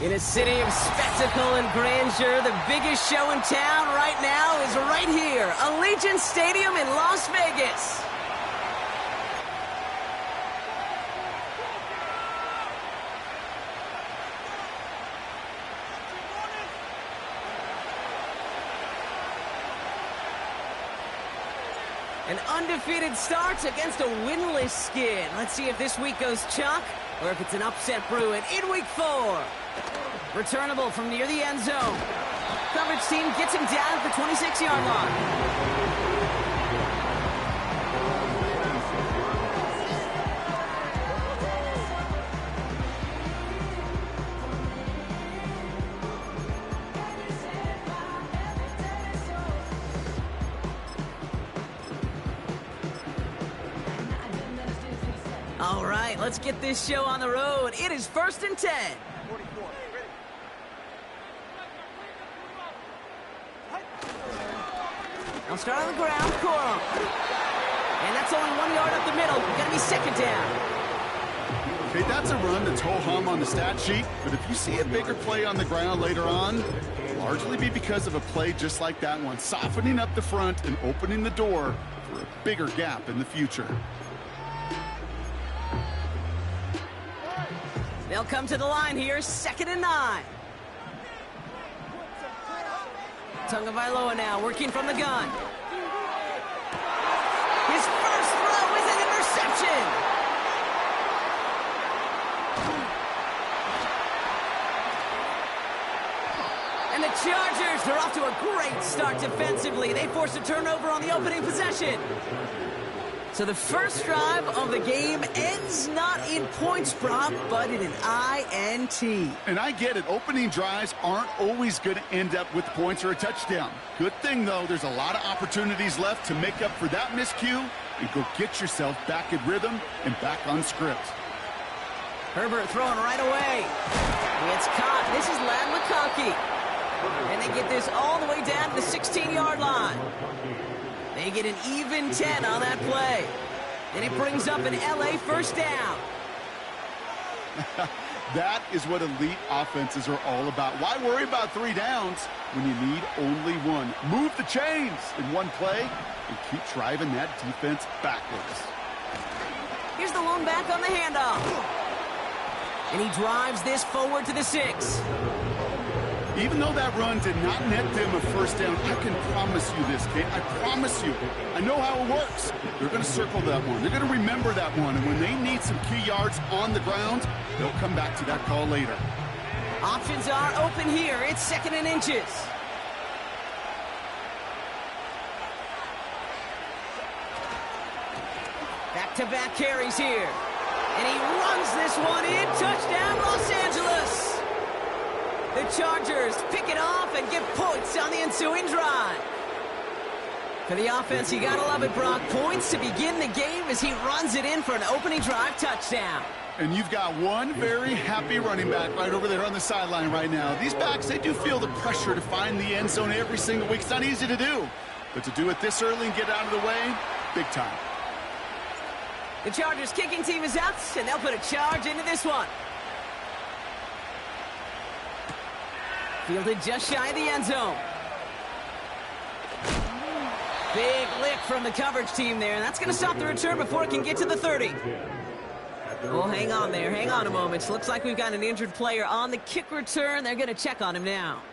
In a city of spectacle and grandeur, the biggest show in town right now is right here, Allegiant Stadium in Las Vegas. An undefeated start against a winless skid. Let's see if this week goes chalk or if it's an upset brewing in week 4. Returnable from near the end zone. Coverage team gets him down at the 26-yard line. All right, let's get this show on the road. It is 1st and 10. They'll start on the ground, Corum. And that's only 1 yard up the middle. Gonna be 2nd down. Okay, that's a run that's ho-hum on the stat sheet, but if you see a bigger play on the ground later on, it'll largely be because of a play just like that one, softening up the front and opening the door for a bigger gap in the future. They'll come to the line here, 2nd and 9. Tagovailoa now working from the gun. His first throw is an interception. And the Chargers, they're off to a great start defensively. They forced a turnover on the opening possession. So the first drive of the game ends not in points, Brock, but in an INT. And I get it. Opening drives aren't always going to end up with points or a touchdown. Good thing, though, there's a lot of opportunities left to make up for that miscue and go get yourself back in rhythm and back on script. Herbert throwing right away. It's caught. This is Ladd McConkey. And they get this all the way down to the 16-yard line. They get an even 10 on that play. And it brings up an LA first down. That is what elite offenses are all about. Why worry about 3 downs when you need only 1? Move the chains in one play and keep driving that defense backwards. Here's the lone back on the handoff. And he drives this forward to the 6. Even though that run did not net them a first down, I can promise you this, Kate. I promise you. I know how it works. They're going to circle that one. They're going to remember that one. And when they need some key yards on the ground, they'll come back to that call later. Options are open here. It's 2nd and inches. Back-to-back carries here. And he runs this one in. Touchdown, Los Angeles. The Chargers pick it off and get points on the ensuing drive. For the offense, you gotta love it, Brock. Points to begin the game as he runs it in for an opening drive touchdown. And you've got one very happy running back right over there on the sideline right now. These backs, they do feel the pressure to find the end zone every single week. It's not easy to do. But to do it this early and get out of the way, big time. The Chargers kicking team is out, and they'll put a charge into this one. Fielded just shy of the end zone. Big lick from the coverage team there, and that's going to stop the return before it can get to the 30. Oh, hang on there. Hang on a moment. Looks like we've got an injured player on the kick return. They're going to check on him now.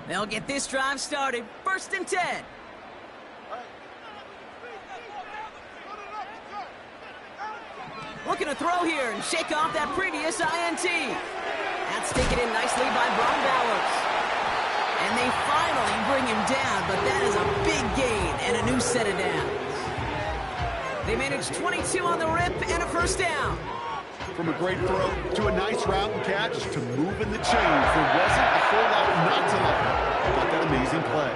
They'll get this drive started. 1st and 10. Looking to throw here and shake off that previous INT. That's taken in nicely by Brock Bowers. And they finally bring him down, but that is a big gain and a new set of downs. They managed 22 on the rip and a first down. From a great throw to a nice route and catch to moving the chains. There wasn't a whole lot not to like about that amazing play.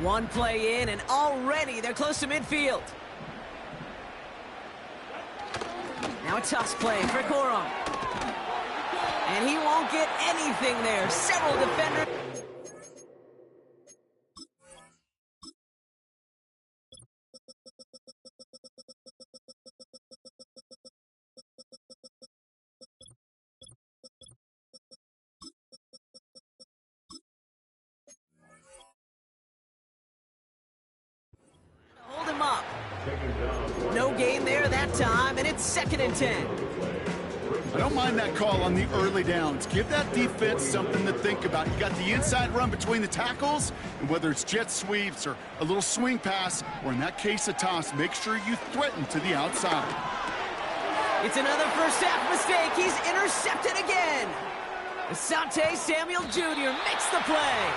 One play in, and already they're close to midfield. Now a toss play for Corum. And he won't get anything there. Several defenders. It's 2nd and 10. I don't mind that call on the early downs. Give that defense something to think about. You got the inside run between the tackles, and whether it's jet sweeps or a little swing pass, or in that case a toss, make sure you threaten to the outside. It's another first half mistake. He's intercepted again. Asante Samuel Jr. makes the play.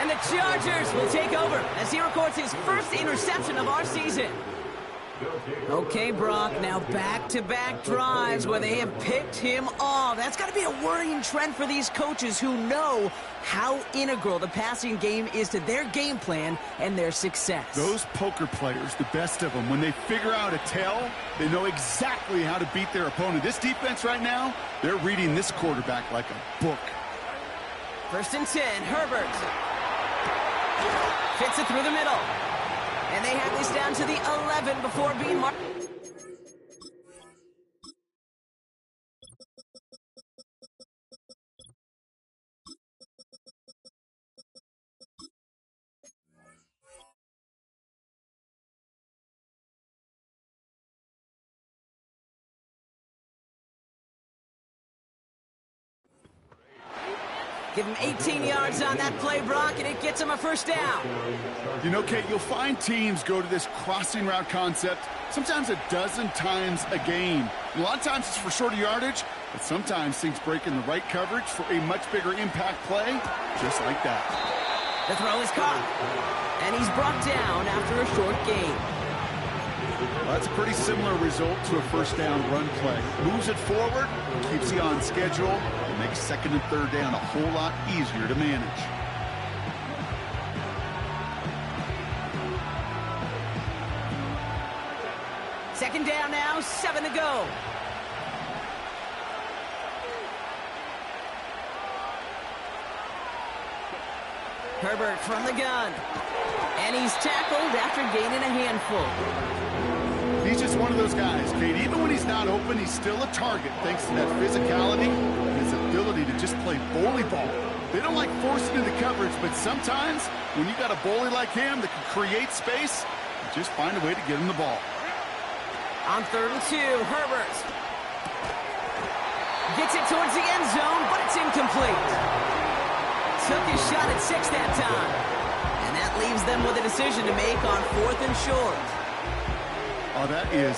And the Chargers will take over as he records his first interception of our season. Okay, Brock, now back-to-back drives where they have picked him off. That's got to be a worrying trend for these coaches who know how integral the passing game is to their game plan and their success. Those poker players, the best of them, when they figure out a tell, they know exactly how to beat their opponent. This defense right now, they're reading this quarterback like a book. 1st and 10, Herbert. Fits it through the middle. And they have this down to the 11 before being marked. Give him 18 yards on that play, Brock, and it gets him a first down. You know, Kate, you'll find teams go to this crossing route concept sometimes a dozen times a game. A lot of times it's for shorter yardage, but sometimes things break in the right coverage for a much bigger impact play, just like that. The throw is caught, and he's brought down after a short gain. Well, that's a pretty similar result to a first down run play. Moves it forward, keeps you on schedule, and makes 2nd and 3rd down a whole lot easier to manage. Second down now, 7 to go. Herbert from the gun. And he's tackled after gaining a handful. He's just one of those guys, Kate. Even when he's not open, he's still a target thanks to that physicality and his ability to just play bully ball. They don't like forcing into coverage, but sometimes when you got a bully like him that can create space, you just find a way to get him the ball. On 3rd and 2, Herbert gets it towards the end zone, but it's incomplete. Took his shot at 6 that time. And that leaves them with a decision to make on 4th and short. Oh, that is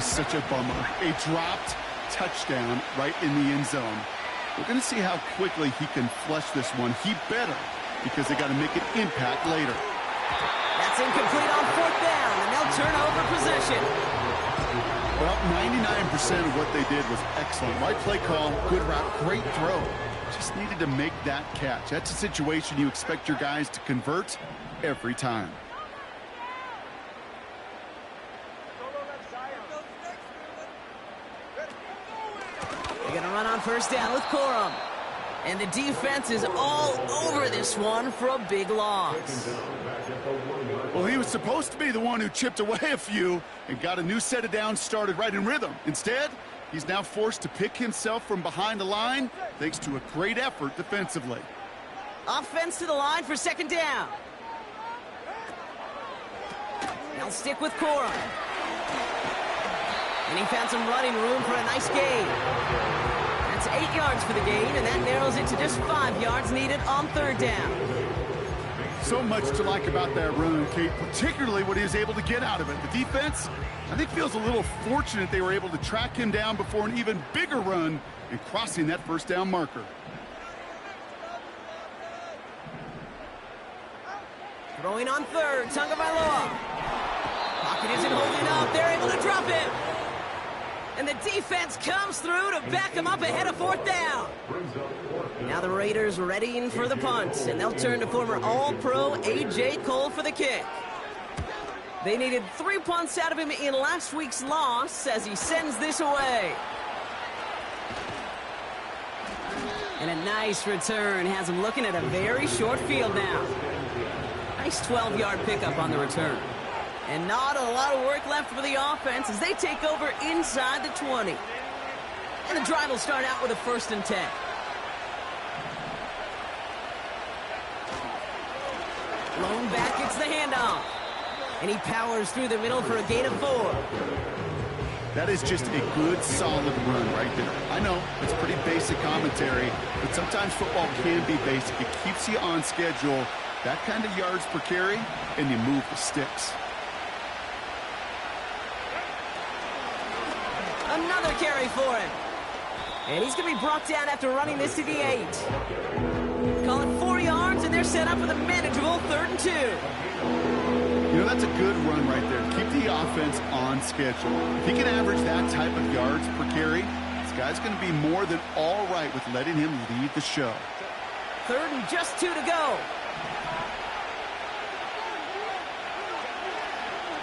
such a bummer. A dropped touchdown right in the end zone. We're going to see how quickly he can flush this one. He better, because they got to make an impact later. That's incomplete on 4th down, and they'll turn over possession. Well, 99% of what they did was excellent. Right play call, good route, great throw. Just needed to make that catch. That's a situation you expect your guys to convert every time. They're going to run on 1st down with Corum. And the defense is all over this one for a big loss. Well, he was supposed to be the one who chipped away a few and got a new set of downs started right in rhythm. Instead, he's now forced to pick himself from behind the line thanks to a great effort defensively. Offense to the line for 2nd down. They'll stick with Corum. And he found some running room for a nice gain. That's 8 yards for the gain, and that narrows it to just 5 yards needed on 3rd down. So much to like about that run, Kate, particularly what he was able to get out of it. The defense, I think, feels a little fortunate they were able to track him down before an even bigger run and crossing that 1st down marker. Throwing on 3rd, Tagovailoa. Pocket isn't holding up. They're able to drop it. And the defense comes through to back him up ahead of 4th down. Now the Raiders readying for the punt, and they'll turn to former All-Pro A.J. Cole for the kick. They needed 3 punts out of him in last week's loss as he sends this away. And a nice return has him looking at a very short field now. Nice 12-yard pickup on the return. And not a lot of work left for the offense as they take over inside the 20. And the drive will start out with a 1st and 10. Lone back gets the handoff. And he powers through the middle for a gain of 4. That is just a good, solid run right there. I know, it's pretty basic commentary, but sometimes football can be basic. It keeps you on schedule, that kind of yards per carry, and you move the sticks. Another carry for him. And he's going to be brought down after running this to the 8. Call it 4 yards, and they're set up with a manageable 3rd and 2. You know, that's a good run right there. Keep the offense on schedule. If he can average that type of yards per carry, this guy's going to be more than all right with letting him lead the show. 3rd and just 2 to go.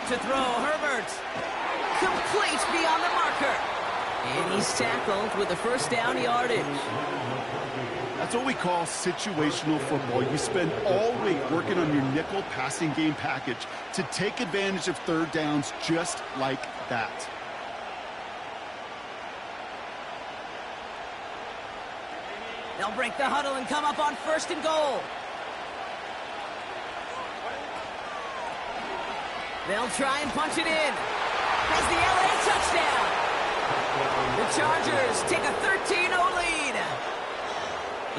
To throw, Herbert. Complete beyond the marker. And he's tackled with the 1st down yardage. That's what we call situational football. You spend all week working on your nickel passing game package to take advantage of 3rd downs just like that. They'll break the huddle and come up on 1st and goal. They'll try and punch it in. Has the LA touchdown. The Chargers take a 13-0 lead.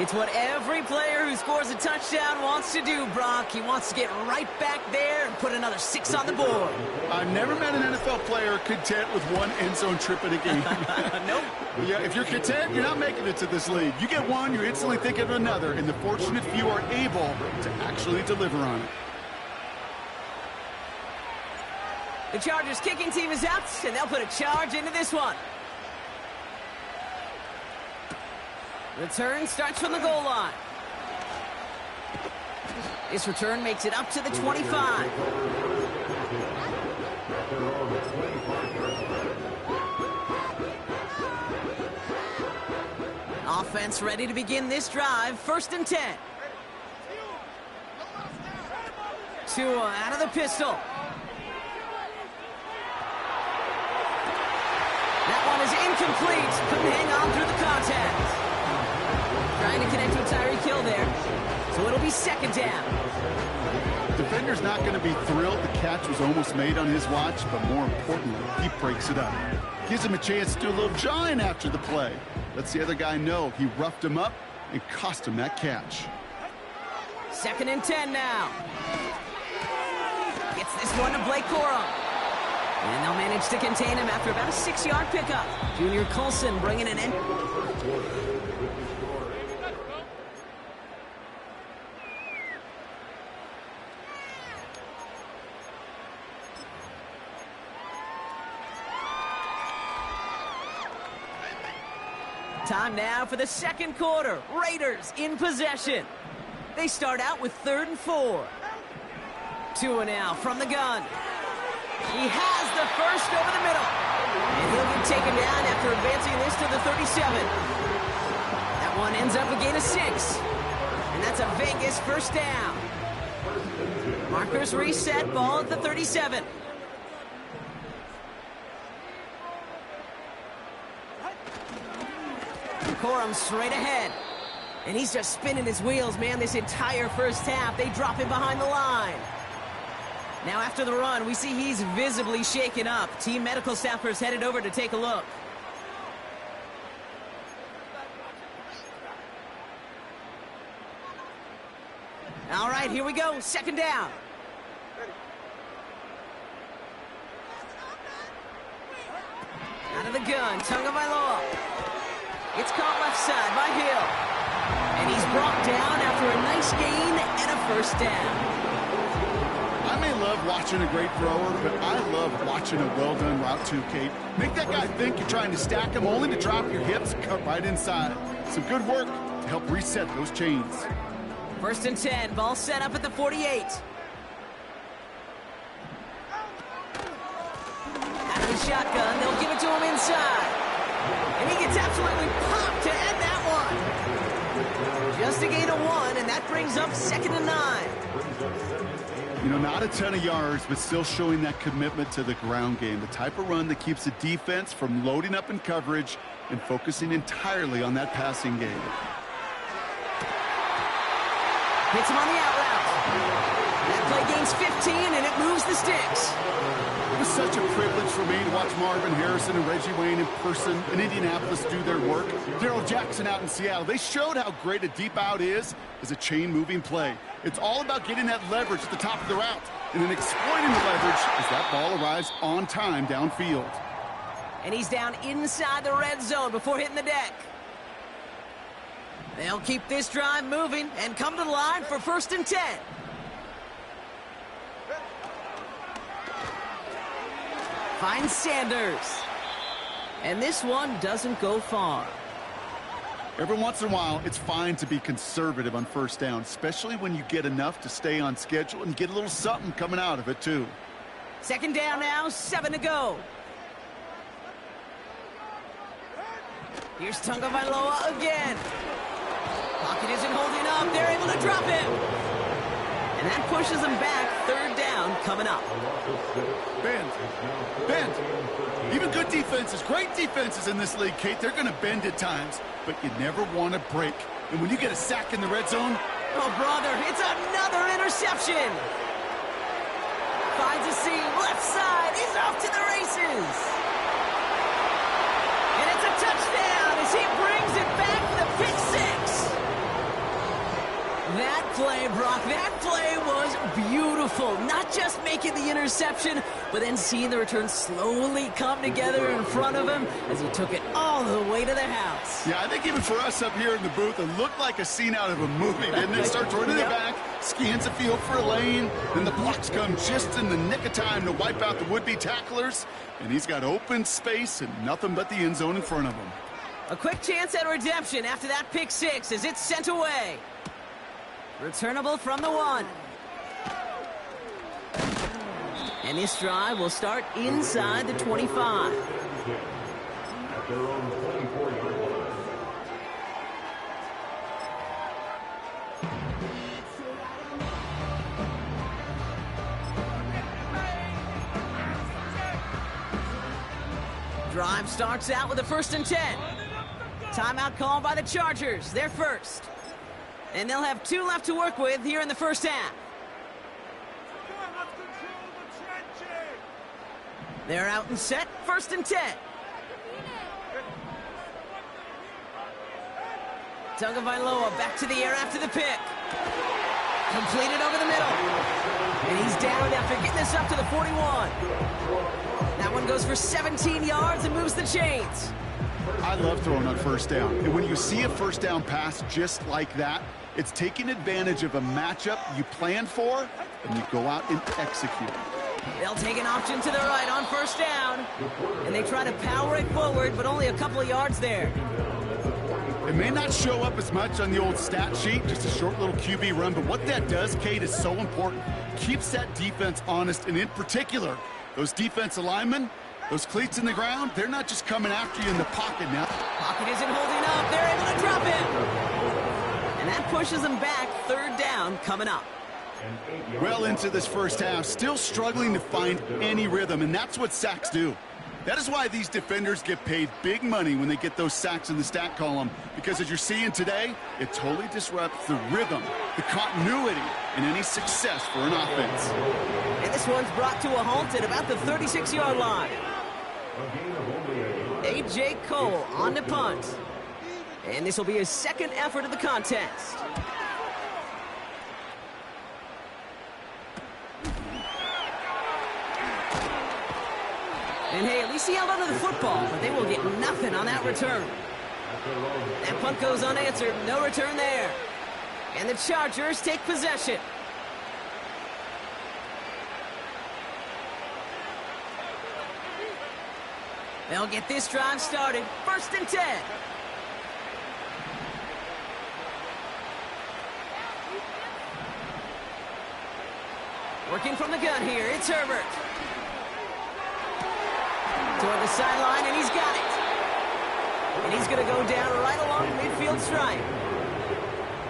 It's what every player who scores a touchdown wants to do, Brock. He wants to get right back there and put another 6 on the board. I've never met an NFL player content with one end zone trip in a game. Nope. Yeah, if you're content, you're not making it to this league. You get one, you're instantly thinking of another, and the fortunate few are able to actually deliver on it. The Chargers kicking team is out, and they'll put a charge into this one. Return starts from the goal line. This return makes it up to the 25. Offense ready to begin this drive. 1st and 10. Tua out of the pistol. That one is incomplete. Couldn't hang on through the contact. Trying to connect with Tyreek Hill there. So it'll be 2nd down. Defender's not going to be thrilled the catch was almost made on his watch, but more importantly, he breaks it up. Gives him a chance to do a little jawing after the play. Lets the other guy know he roughed him up and cost him that catch. 2nd and 10 now. Gets this one to Blake Corum. And they'll manage to contain him after about a 6-yard pickup. Junior Colson bringing it in. Time now for the 2nd quarter. Raiders in possession. They start out with 3rd and 4. Tua now from the gun. He has the 1st over the middle. And he'll be taken down after advancing this to the 37. That one ends up a gain of 6. And that's a Vegas 1st down. Markers reset, ball at the 37. Corum straight ahead. And he's just spinning his wheels, man, this entire 1st half. They drop him behind the line. Now after the run, we see he's visibly shaken up. Team medical staffers headed over to take a look. All right, here we go. 2nd down. Out of the gun, Tagovailoa. It's caught left side by Hill. And he's brought down after a nice gain and a 1st down. I may love watching a great thrower, but I love watching a well-done route too, Kate. Make that guy think you're trying to stack him only to drop your hips and cut right inside. Some good work to help reset those chains. 1st and 10, ball set up at the 48. Out of the shotgun, they'll give it to him inside. And he gets absolutely popped to end that one. Just a gain of 1, and that brings up 2nd and 9. You know, not a ton of yards, but still showing that commitment to the ground game. The type of run that keeps the defense from loading up in coverage and focusing entirely on that passing game. Hits him on the out route. That Play gains 15, and it moves the sticks. It was such a privilege for me to watch Marvin Harrison and Reggie Wayne in person in Indianapolis do their work. Darrell Jackson out in Seattle. They showed how great a deep out is as a chain-moving play. It's all about getting that leverage at the top of the route and then exploiting the leverage as that ball arrives on time downfield. And he's down inside the red zone before hitting the deck. They'll keep this drive moving and come to the line for 1st and 10. Finds Sanders. And this one doesn't go far. Every once in a while, it's fine to be conservative on 1st down, especially when you get enough to stay on schedule and get a little something coming out of it, too. 2nd down now, 7 to go. Here's Tagovailoa again. Pocket isn't holding up. They're able to drop him. And that pushes them back. 3rd down coming up. Bend. Even good defenses, great defenses in this league, Kate, they're going to bend at times, but you never want to break. And when you get a sack in the red zone... Oh, brother, it's another interception. Finds a seam, left side. He's off to the races. And it's a touchdown as he brings it back for the pick 6. That play, Brock, that play was beautiful. Not just making the interception, but then seeing the return slowly come together in front of him as he took it all the way to the house. Yeah, I think even for us up here in the booth, it looked like a scene out of a movie, didn't it? Starts running it back, scans the field for a lane, then the blocks come just in the nick of time to wipe out the would-be tacklers, and he's got open space and nothing but the end zone in front of him. A quick chance at redemption after that pick 6 as it's sent away. Returnable from the 1. And this drive will start inside the 25. Drive starts out with a 1st and 10. Timeout called by the Chargers. They're first. And they'll have 2 left to work with here in the 1st half. They're out and set, 1st and 10. Tagovailoa back to the air after the pick. Completed over the middle. And he's down after getting this up to the 41. That one goes for 17 yards and moves the chains. I love throwing on 1st down. And when you see a 1st down pass just like that, it's taking advantage of a matchup you planned for, and you go out and execute. They'll take an option to the right on 1st down. And they try to power it forward, but only a couple of yards there. It may not show up as much on the old stat sheet, just a short little QB run, but what that does, Kate, is so important. Keeps that defense honest, and in particular, those defensive linemen, those cleats in the ground, they're not just coming after you in the pocket now. Pocket isn't holding up. They're able to drop it. And that pushes them back. 3rd down coming up. Well into this 1st half, still struggling to find any rhythm, and that's what sacks do. That is why these defenders get paid big money when they get those sacks in the stat column, because as you're seeing today, it totally disrupts the rhythm, the continuity, and any success for an offense. And this one's brought to a halt at about the 36-yard line. A.J. Cole on the punt. And this will be his 2nd effort of the contest. And hey, at least he held onto the football, but they will get nothing on that return. That punt goes unanswered. No return there. And the Chargers take possession. They'll get this drive started. 1st and 10. Working from the gun here, it's Herbert. Toward the sideline, and he's got it. And he's going to go down right along the midfield stripe.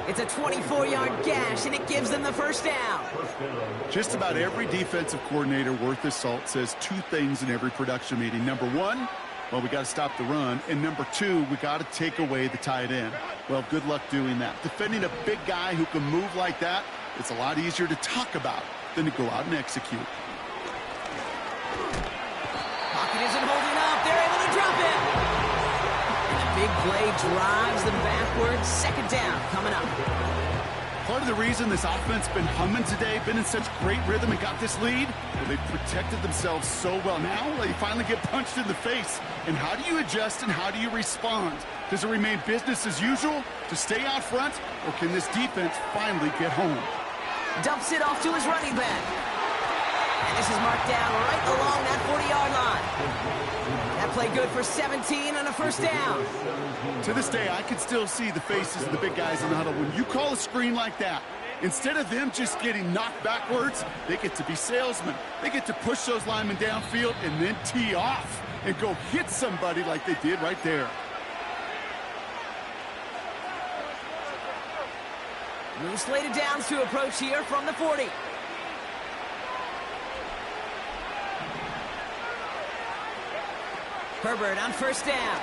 It's a 24-yard gash, and it gives them the 1st down. Just about every defensive coordinator worth his salt says 2 things in every production meeting. Number 1, well, we got to stop the run. And number 2, we got to take away the tight end. Well, good luck doing that. Defending a big guy who can move like that, it's a lot easier to talk about than to go out and execute. Pocket isn't holding up. They're able to drop it. And the big play drives them backwards. Second down coming up. Part of the reason this offense has been humming today, been in such great rhythm and got this lead, well, they've protected themselves so well. Now they finally get punched in the face. And how do you adjust and how do you respond? Does it remain business as usual to stay out front, or can this defense finally get home? Dumps it off to his running back. And this is marked down right along that 40-yard line. That play good for 17 on a first down. To this day, I can still see the faces of the big guys in the huddle. When you call a screen like that, instead of them just getting knocked backwards, they get to be salesmen. They get to push those linemen downfield and then tee off and go hit somebody like they did right there. New slated downs to approach here from the 40. Herbert on first down.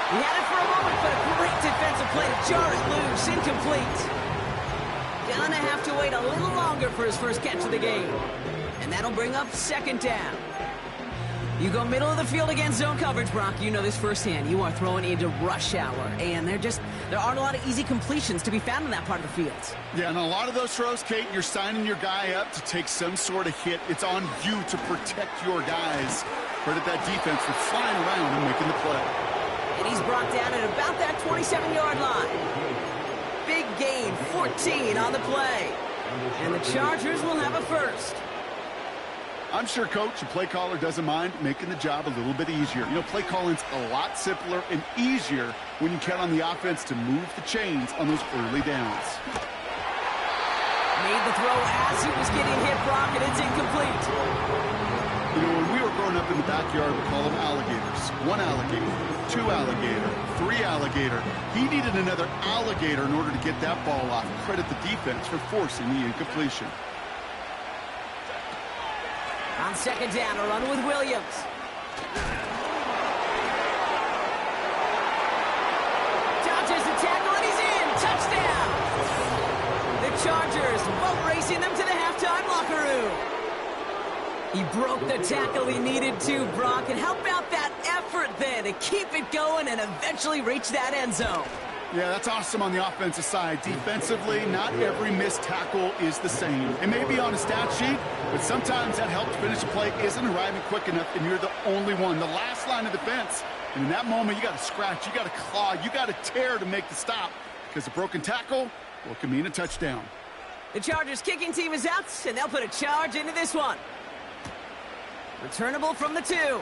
He had it for a moment, but a great defensive play to jar it loose, incomplete. Gonna have to wait a little longer for his first catch of the game. And that'll bring up second down. You go middle of the field against zone coverage, Brock. You know this firsthand. You are throwing into rush hour, and there aren't a lot of easy completions to be found in that part of the field. Yeah, and a lot of those throws, Kate, you're signing your guy up to take some sort of hit. It's on you to protect your guys. Credit that defense for flying around and making the play. And he's brought down at about that 27-yard line. Big gain, 14 on the play. And the Chargers will have a first. I'm sure Coach, the play caller, doesn't mind making the job a little bit easier. You know, play calling's a lot simpler and easier when you count on the offense to move the chains on those early downs. Made the throw as he was getting hit, Brock, and it's incomplete. You know, when we were growing up in the backyard, we call them alligators. One alligator, two alligator, three alligator. He needed another alligator in order to get that ball off. Credit the defense for forcing the incompletion. On second down, a run with Williams. Dodges the tackle, and he's in. Touchdown! The Chargers boat racing them to the halftime locker room. He broke the tackle he needed to, Brock. And how about that effort then to keep it going and eventually reach that end zone? Yeah, that's awesome on the offensive side. Defensively, not every missed tackle is the same. It may be on a stat sheet, but sometimes that help to finish a play isn't arriving quick enough, and you're the only one, the last line of defense. And in that moment, you got to scratch, you got to claw, you got to tear to make the stop, because a broken tackle, well, it can mean a touchdown. The Chargers kicking team is out, and they'll put a charge into this one. Returnable from the 2.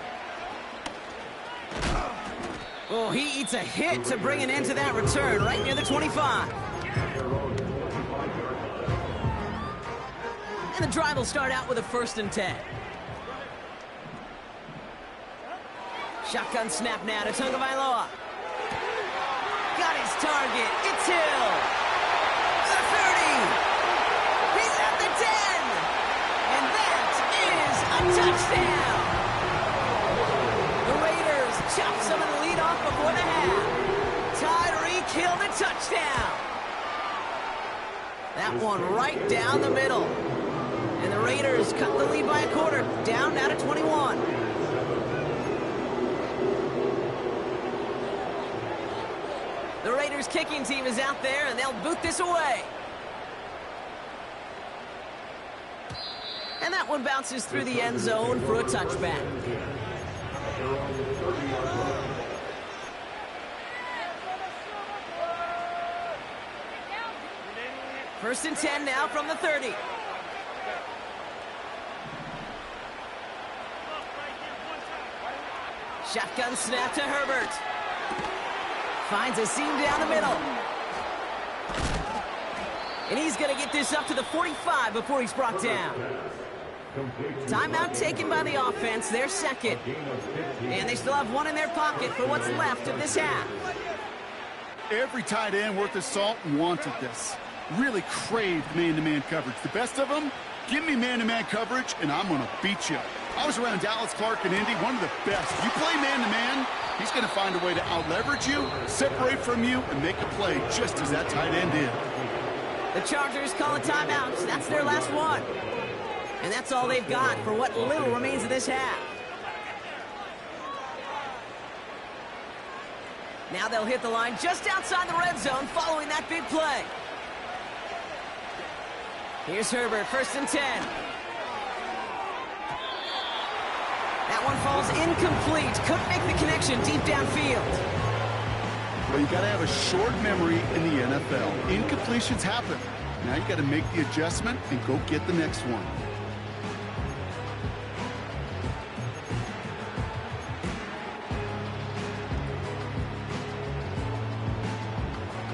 Oh, he eats a hit to bring an end to that return right near the 25. And the drive will start out with a 1st and 10. Shotgun snap now to Tagovailoa. Got his target. It's Hill. The 30. He's at the 10. And that is a touchdown. The Raiders chop some of the lead off before the half. Tyreek Hill the touchdown. That one right down the middle. And the Raiders cut the lead by a quarter, down now to 21. The Raiders kicking team is out there, and they'll boot this away. And that one bounces through the end zone for a touchback. First and 10 now from the 30. Shotgun snap to Herbert. Finds a seam down the middle. And he's going to get this up to the 45 before he's brought down. Timeout taken by the offense, their second. And they still have one in their pocket for what's left of this half. Every tight end worth his salt wanted this. Really craved man-to-man coverage. The best of them, give me man-to-man coverage, and I'm going to beat you. I was around Dallas Clark and Indy, one of the best. You play man-to-man, he's going to find a way to out-leverage you, separate from you, and make a play just as that tight end did. The Chargers call a timeout. That's their last one. And that's all they've got for what little remains of this half. Now they'll hit the line just outside the red zone following that big play. Here's Herbert, 1st and 10. That one falls incomplete. Couldn't make the connection deep downfield. Well, you got to have a short memory in the NFL. Incompletions happen. Now you got to make the adjustment and go get the next one.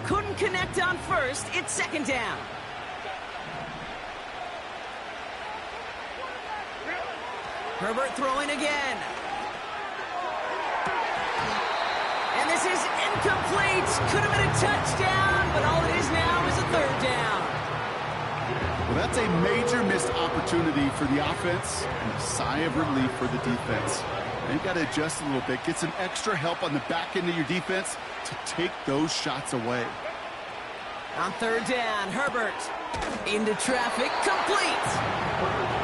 Couldn't connect on 1st. It's 2nd down. Herbert throwing again. And this is incomplete. Could have been a touchdown, but all it is now is a 3rd down. Well, that's a major missed opportunity for the offense and a sigh of relief for the defense. Now you got to adjust a little bit, get some extra help on the back end of your defense to take those shots away. On 3rd down, Herbert into traffic, complete.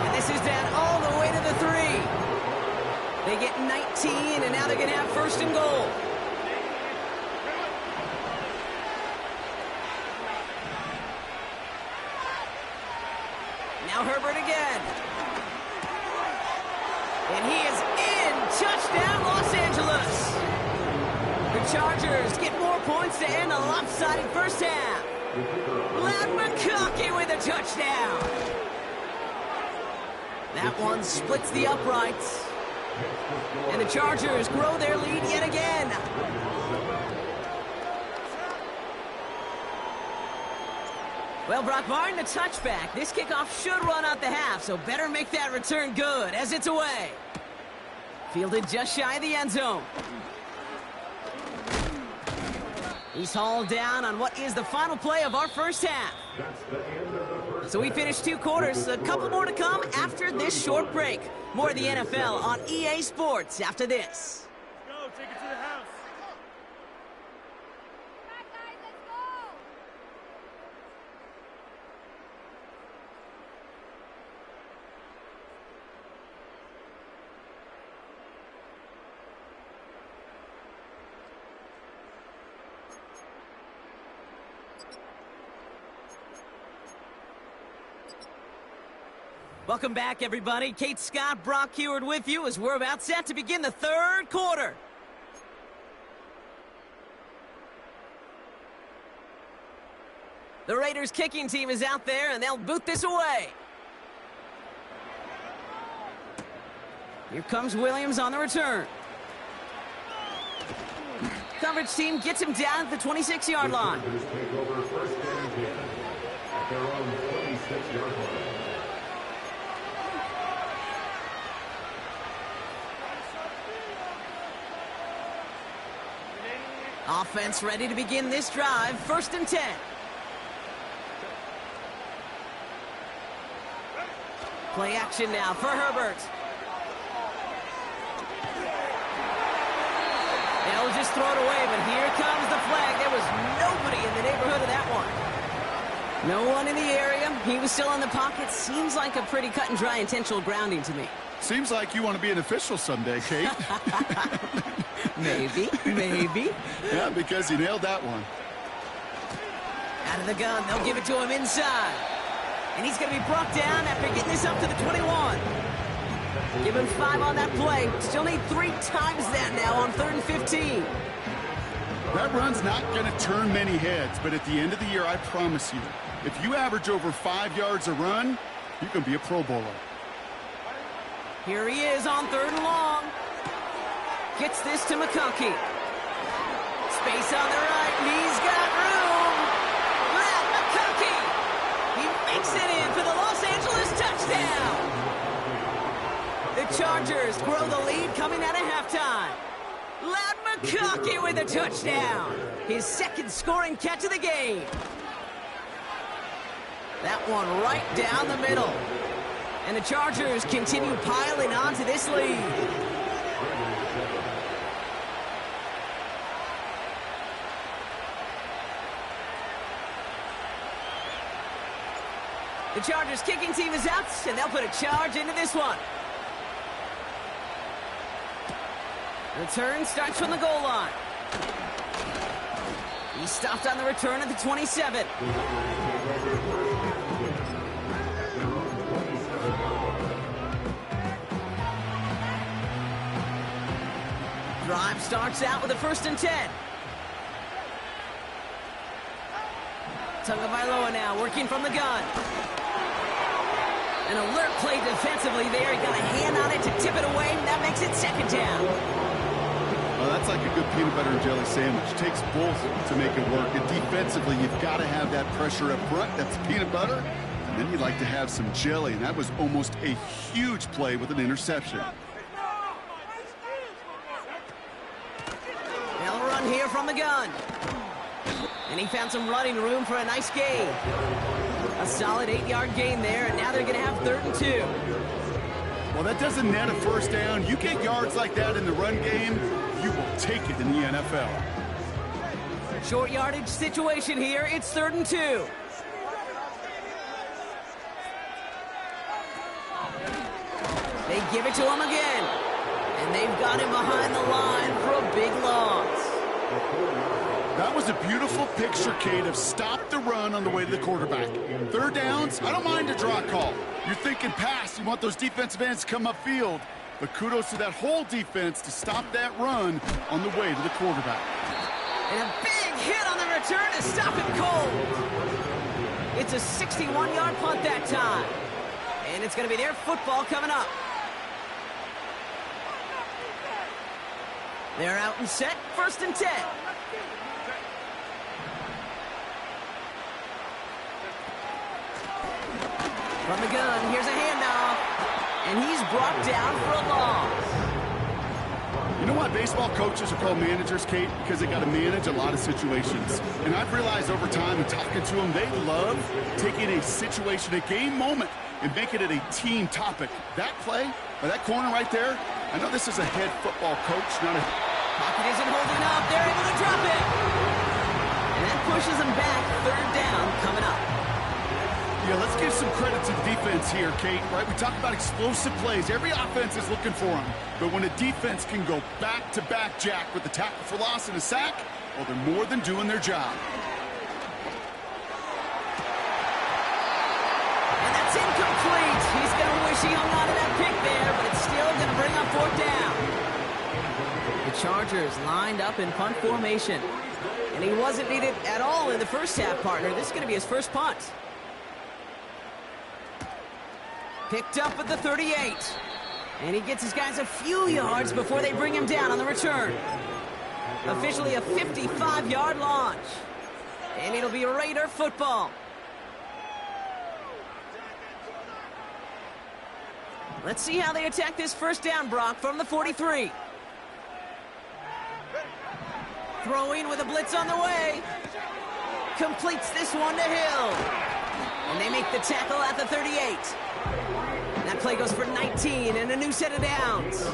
And this is down all the way to the 3. They get 19, and now they're going to have 1st and goal. Now Herbert again. And he is in. Touchdown, Los Angeles. The Chargers get more points to end a lopsided first half. Ladd McConkey with a touchdown. That one splits the uprights. And the Chargers grow their lead yet again. Well, Brock, barring the touchback, this kickoff should run out the half, so better make that return good as it's away. Fielded just shy of the end zone. He's hauled down on what is the final play of our first half. So we finished 2 quarters, a couple more to come after this short break. More of the NFL on EA Sports after this. Let's go, take it to the house. Welcome back, everybody. Kate Scott, Brock Huard with you as we're about set to begin the 3rd quarter. The Raiders kicking team is out there, and they'll boot this away. Here comes Williams on the return. Coverage team gets him down at the 26-yard line. Offense ready to begin this drive. 1st and 10. Play action now for Herbert. They'll just throw it away, but here comes the flag. There was nobody in the neighborhood of that one. No one in the area. He was still in the pocket. Seems like a pretty cut and dry intentional grounding to me. Seems like you want to be an official someday, Kate. Maybe, maybe. Yeah, because you nailed that one. Out of the gun, they'll give it to him inside. And he's going to be brought down after getting this up to the 21. Give him 5 on that play. Still need 3 times that now on 3rd and 15. That run's not going to turn many heads, but at the end of the year, I promise you, if you average over 5 yards a run, you can be a Pro Bowler. Here he is on 3rd and long. Gets this to McConkey. Space on the right, and he's got room. Ladd McConkey. He makes it in for the Los Angeles touchdown. The Chargers grow the lead coming out of halftime. Ladd McConkey with a touchdown. His 2nd scoring catch of the game. That one right down the middle. And the Chargers continue piling onto this lead. The Chargers kicking team is out, and they'll put a charge into this one. Return starts from the goal line. He stopped on the return at the 27. Drive starts out with a 1st and 10. Tagovailoa now working from the gun. An alert play defensively there. He got a hand on it to tip it away, and that makes it 2nd down. Well, that's like a good peanut butter and jelly sandwich. It takes both to make it work. And defensively, you've got to have that pressure up front. That's peanut butter. And then you'd like to have some jelly. And that was almost a huge play with an interception. They'll run here from the gun. And he found some running room for a nice gain. A solid 8-yard gain there, and now they're going to have 3rd and 2. Well, that doesn't net a 1st down. You get yards like that in the run game, you will take it in the NFL. Short yardage situation here. It's 3rd and 2. They give it to him again. And they've got him behind the line for a big loss. That was a beautiful picture, Kate, of stop the run on the way to the quarterback. 3rd downs, I don't mind a draw call. You're thinking pass. You want those defensive ends to come upfield. But kudos to that whole defense to stop that run on the way to the quarterback. And a big hit on the return to stop him cold. It's a 61-yard punt that time. And it's going to be their football coming up. They're out and set, 1st and 10. From the gun, here's a handoff. And he's brought down for a loss. You know why baseball coaches are called managers, Kate? Because they got to manage a lot of situations. And I've realized over time in talking to them, they love taking a situation, a game moment, and making it a team topic. That play, or that corner right there, I know this is a head football coach, not a... Pocket isn't holding up. They're able to drop it. And that pushes them back. 3rd down coming up. Yeah, let's give some credit to the defense here, Kate, right? We talk about explosive plays. Every offense is looking for them. But when a defense can go back-to-back, Jack, with the tackle for loss and a sack, well, they're more than doing their job. And that's incomplete. He's going to wish he hung on to that pick there, but it's still going to bring up 4th down. The Chargers lined up in punt formation. And he wasn't needed at all in the first half, partner. This is going to be his first punt. Picked up at the 38. And he gets his guys a few yards before they bring him down on the return. Officially a 55-yard launch. And it'll be Raider football. Let's see how they attack this 1st down, Brock, from the 43. Throwing with a blitz on the way. Completes this one to Hill. And they make the tackle at the 38. That play goes for 19 and a new set of downs.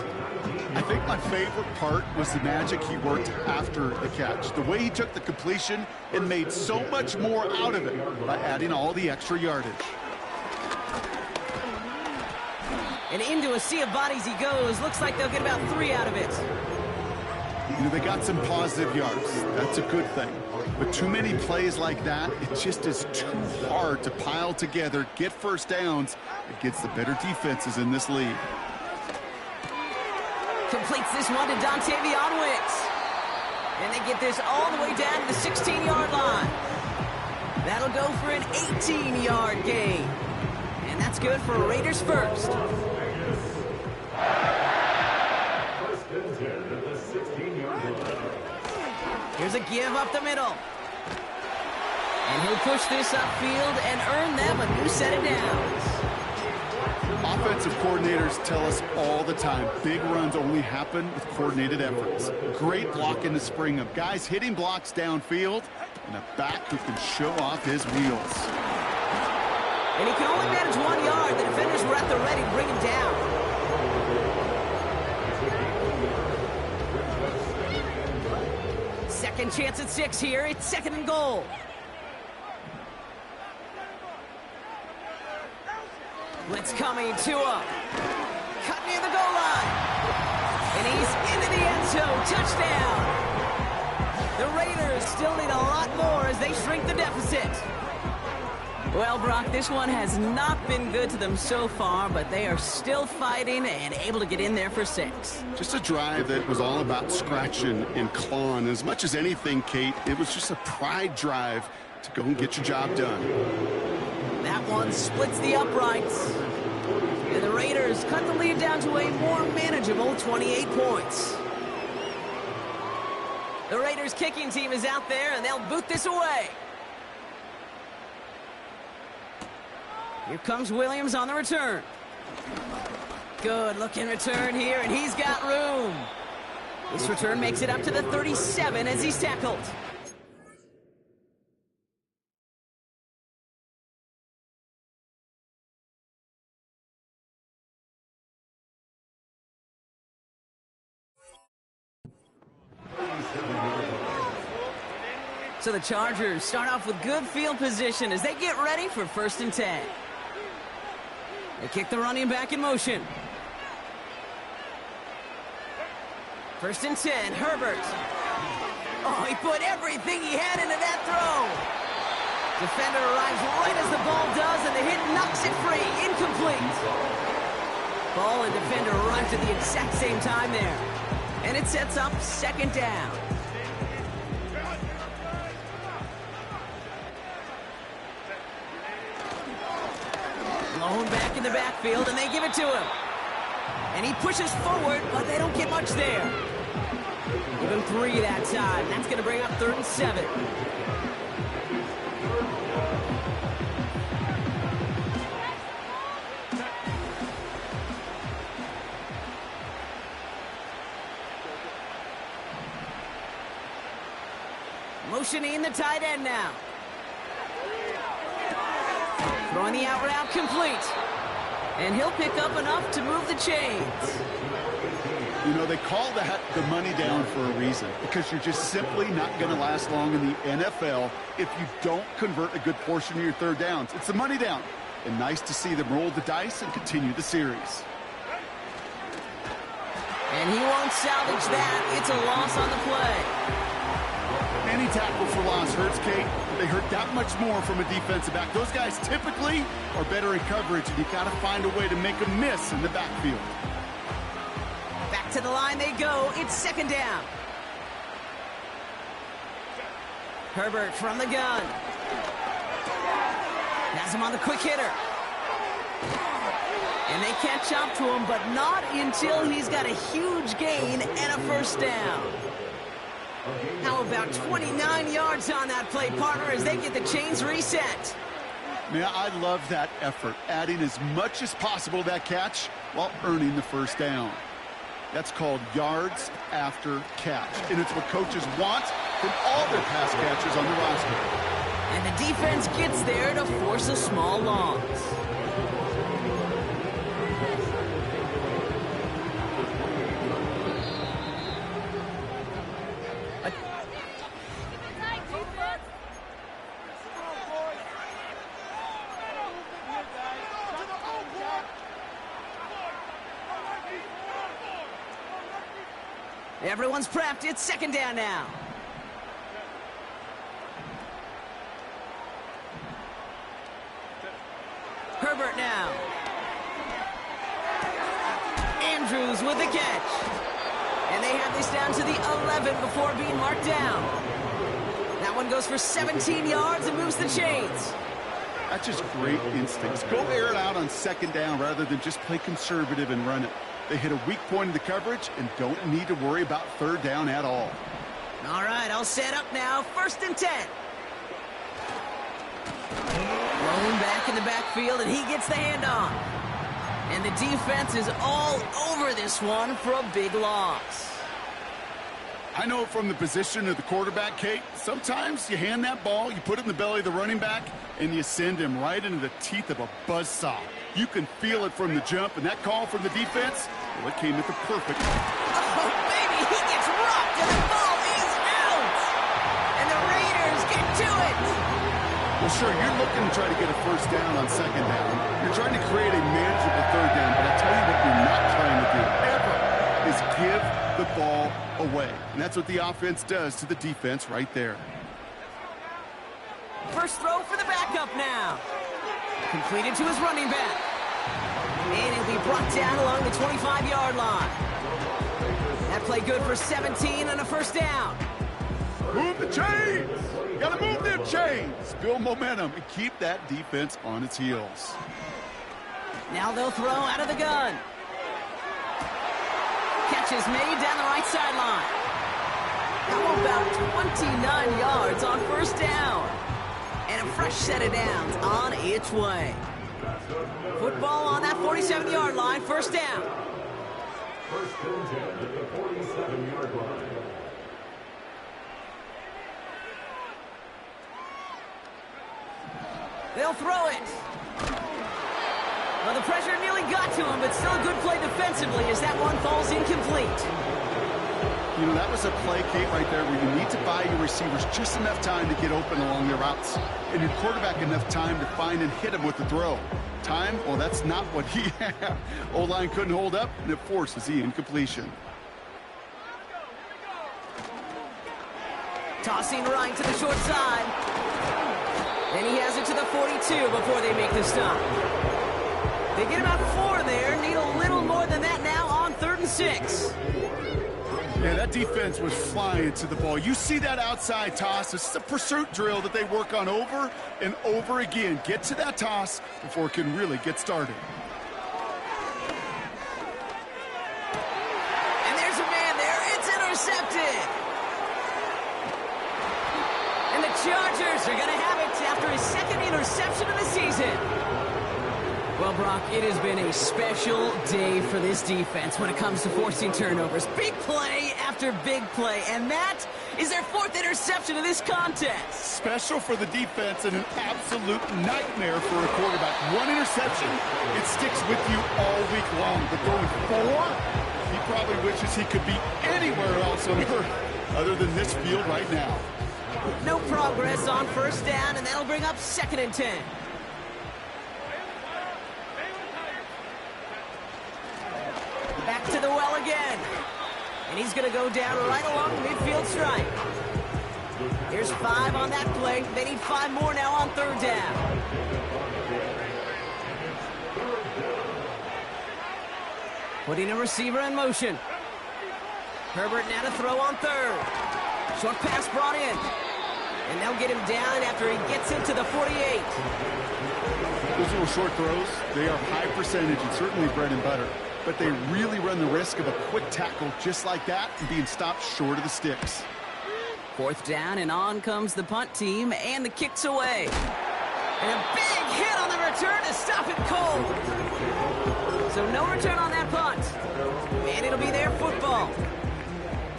I think my favorite part was the magic he worked after the catch. The way he took the completion and made so much more out of it by adding all the extra yardage. And into a sea of bodies he goes. Looks like they'll get about 3 out of it. You know, they got some positive yards. That's a good thing. But too many plays like that, it just is too hard to pile together, get 1st downs against the better defenses in this league. Completes this one to Dontavion Wicks. And they get this all the way down to the 16-yard line. That'll go for an 18-yard gain. And that's good for Raiders first. Here's a give up the middle. And he'll push this upfield and earn them a new set of downs. Offensive coordinators tell us all the time, big runs only happen with coordinated efforts. Great block in the spring of guys hitting blocks downfield and a back who can show off his wheels. And he can only manage 1 yard. The defenders were at the ready to bring him down. Second chance at 6 here. It's 2nd and goal. Blitz coming, Tua. Cut near the goal line. And he's into the end zone. Touchdown. The Raiders still need a lot more as they shrink the deficit. Well, Brock, this one has not been good to them so far, but they are still fighting and able to get in there for 6. Just a drive that was all about scratching and clawing. As much as anything, Kate, it was just a pride drive to go and get your job done. That one splits the uprights. And the Raiders cut the lead down to a more manageable 28 points. The Raiders kicking team is out there, and they'll boot this away. Here comes Williams on the return. Good looking return here, and he's got room. This return makes it up to the 37 as he's tackled. So the Chargers start off with good field position as they get ready for 1st and 10. They kick the running back in motion. 1st and 10, Herbert. Oh, he put everything he had into that throw. Defender arrives right as the ball does, and the hit knocks it free. Incomplete. Ball and defender arrived at the exact same time there. And it sets up 2nd down. Blown back in the backfield, and they give it to him. And he pushes forward, but they don't get much there. Give him 3 that time. That's going to bring up 3rd and 7. Motioning the tight end now. Throwing the out route complete. And he'll pick up enough to move the chains. You know, they call that the money down for a reason, because you're just simply not going to last long in the NFL if you don't convert a good portion of your 3rd downs. It's the money down. And nice to see them roll the dice and continue the series. And he won't salvage that. It's a loss on the play. Any tackle for loss hurts, Kate. They hurt that much more from a defensive back. Those guys typically are better in coverage, and you've got to find a way to make them miss in the backfield. Back to the line they go. It's 2nd down. Herbert from the gun. Has him on the quick hitter. And they catch up to him, but not until he's got a huge gain and a 1st down. How about 29 yards on that play, partner, as they get the chains reset? Man, I love that effort, adding as much as possible to that catch while earning the 1st down. That's called yards after catch, and it's what coaches want from all their pass catchers on the roster. And the defense gets there to force a small loss. Everyone's prepped. It's 2nd down now. Herbert now. Andrews with the catch. And they have this down to the 11 before being marked down. That one goes for 17 yards and moves the chains. That's just great instincts. Go air it out on 2nd down rather than just play conservative and run it. They hit a weak point in the coverage and don't need to worry about 3rd down at all. All right, I'll set up now. 1st and 10. Rolling back in the backfield, and he gets the handoff. And the defense is all over this one for a big loss. I know from the position of the quarterback, Kate, sometimes you hand that ball, you put it in the belly of the running back, and you send him right into the teeth of a buzzsaw. You can feel it from the jump, and that call from the defense, well, it came at the perfect. Oh, baby, he gets rocked, and the ball is out! And the Raiders get to it! Well, sure, you're looking to try to get a first down on second down. You're trying to create a manageable third down, but I'll tell you what you're not trying to do ever is give the ball away. And that's what the offense does to the defense right there. First throw for the backup now. Completed to his running back. And it'll be brought down along the 25-yard line. That play good for 17 and a first down. Move the chains! Gotta move them chains! Build momentum and keep that defense on its heels. Now they'll throw out of the gun. Catch is made down the right sideline. How about 29 yards on first down? And a fresh set of downs on its way. Football on that 47-yard line, first down. First and 10 at the 47-yard line. They'll throw it. Well, the pressure nearly got to him, but still a good play defensively as that one falls incomplete. You know, that was a play, Kate, right there where you need to buy your receivers just enough time to get open along their routes. And your quarterback enough time to find and hit him with the throw. Time? Well, that's not what he had. O-line couldn't hold up, and it forces the incompletion. Tossing right to the short side. And he has it to the 42 before they make the stop. They get about 4 there. Need a little more than that now on 3rd and 6. Yeah, that defense was flying to the ball. You see that outside toss. This is a pursuit drill that they work on over and over again. Get to that toss before it can really get started. And there's a man there. It's intercepted. And the Chargers are going to have it after his 2nd interception of the season. Well, Brock, it has been a special day for this defense when it comes to forcing turnovers. Big play after big play, and that is their 4th interception of this contest. Special for the defense and an absolute nightmare for a quarterback. 1 interception, it sticks with you all week long. But going 4, he probably wishes he could be anywhere else on earth other than this field right now. No progress on first down, and that'll bring up 2nd and 10. Back to the well again. And he's going to go down right along the midfield stripe. Here's 5 on that play. They need 5 more now on 3rd down. Putting a receiver in motion. Herbert now to throw on 3rd. Short pass brought in. And they'll get him down after he gets into the 48. Those little short throws, they are high percentage and certainly bread and butter. But they really run the risk of a quick tackle just like that and being stopped short of the sticks. 4th down, and on comes the punt team, and the kick's away. And a big hit on the return to stop it cold. So no return on that punt. And it'll be their football.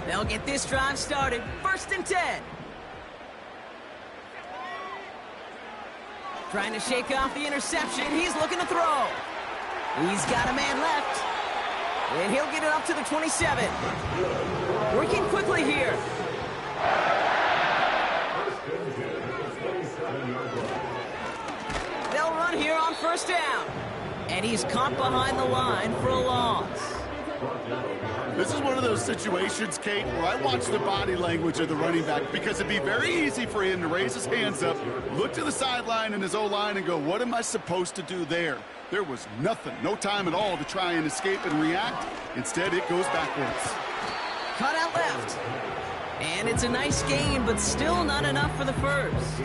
They'll get this drive started. 1st and 10. Trying to shake off the interception. He's looking to throw. He's got a man left. And he'll get it up to the 27. Working quickly here. They'll run here on 1st down. And he's caught behind the line for a loss. This is one of those situations, Kate, where I watch the body language of the running back because it'd be very easy for him to raise his hands up, look to the sideline and his O-line and go, what am I supposed to do there? There was nothing, no time at all to try and escape and react. Instead, it goes backwards. Cut out left. And it's a nice gain, but still not enough for the first.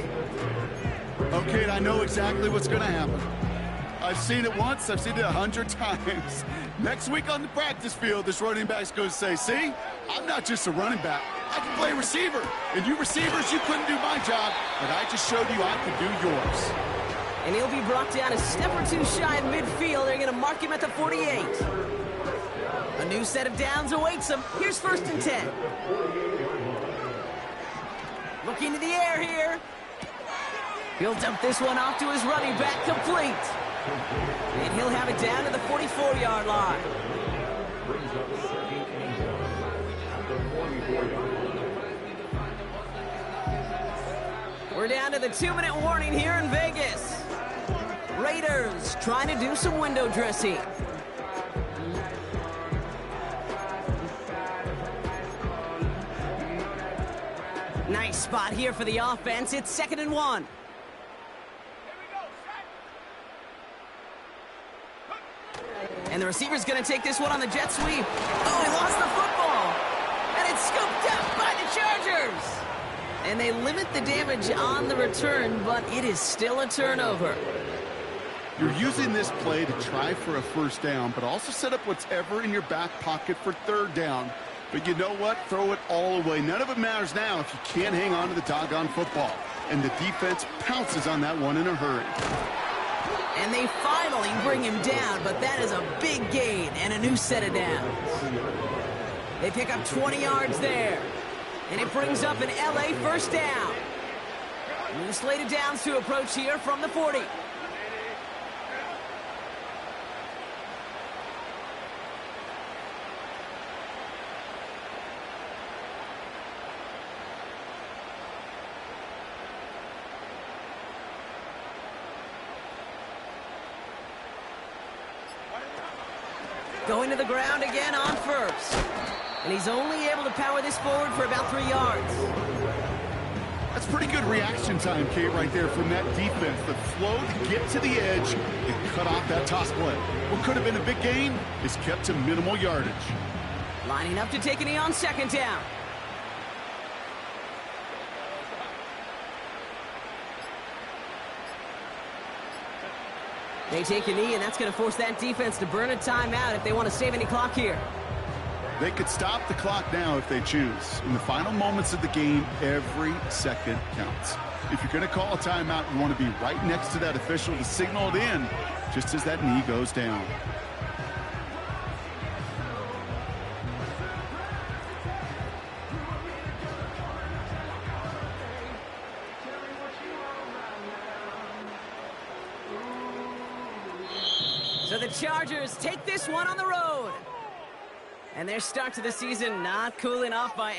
Okay, I know exactly what's going to happen. I've seen it once, I've seen it 100 times. Next week on the practice field, this running back's going to say, see, I'm not just a running back. I can play receiver. And you receivers, you couldn't do my job, but I just showed you I could do yours. And he'll be brought down a step or 2 shy of midfield. They're going to mark him at the 48. A new set of downs awaits him. Here's 1st and 10. Looking to the air here. He'll dump this one off to his running back, complete. And he'll have it down to the 44-yard line. Brings up second and 1 at the 44-yard line. We're down to the 2-minute warning here in Vegas. Raiders trying to do some window dressing. Nice spot here for the offense. It's 2nd and 1. And the receiver's going to take this one on the jet sweep. Oh, he lost the football. And it's scooped up by the Chargers. And they limit the damage on the return, but it is still a turnover. You're using this play to try for a 1st down, but also set up whatever in your back pocket for 3rd down. But you know what? Throw it all away. None of it matters now if you can't hang on to the doggone football. And the defense pounces on that one in a hurry. And they finally bring him down, but that is a big gain and a new set of downs. They pick up 20 yards there. And it brings up an LA 1st down. New slate of downs to approach here from the 40. Going to the ground again on 1st. And he's only able to power this forward for about 3 yards. That's pretty good reaction time, Kate, right there from that defense. The flow to get to the edge and cut off that toss play. What could have been a big gain is kept to minimal yardage. Lining up to take a knee on 2nd down. They take a knee, and that's going to force that defense to burn a timeout if they want to save any clock here. They could stop the clock now if they choose. In the final moments of the game, every second counts. If you're going to call a timeout, you want to be right next to that official to signal it in just as that knee goes down. So the Chargers take this one on the road. And their start to the season not cooling off by